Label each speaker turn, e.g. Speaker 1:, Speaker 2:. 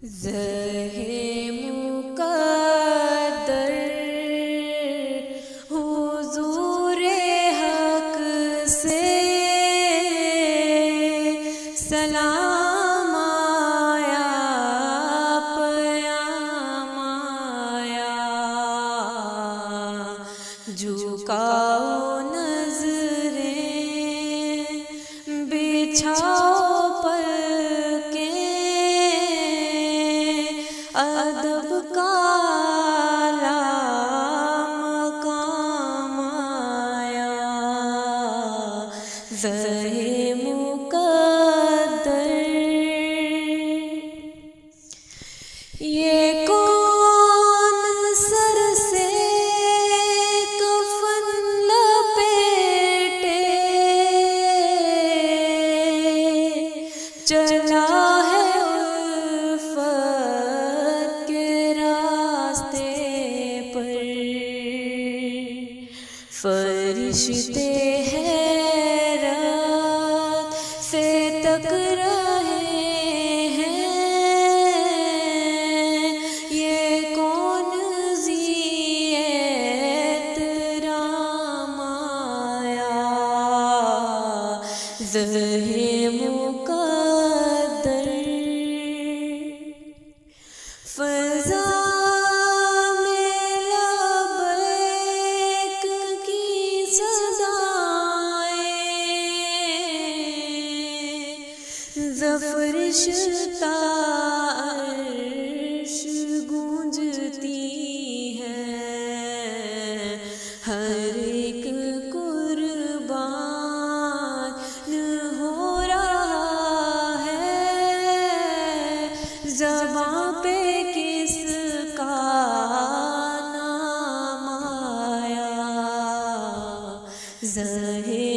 Speaker 1: ज़हे मुक़द्दर हुज़ूरे हक़ से सलाम आया, प्याम आया। झुकाओ नज़रें, बिछाओ अदब का मकाम आया। ज़हे मुक़द्दर ये कौन सर से कफ़न लपेटे चला है फरिश्ते हैरत से तक रहे हैं, ये कौन ज़ी-एहतराम आया। ज़हे मुक़द्दर फ़ज़ा ज़फ़रिश्ता अर्श गूंजती है, हर एक कुर्बान हो रहा है। ज़बां पे किसका नाम आया। ज़हे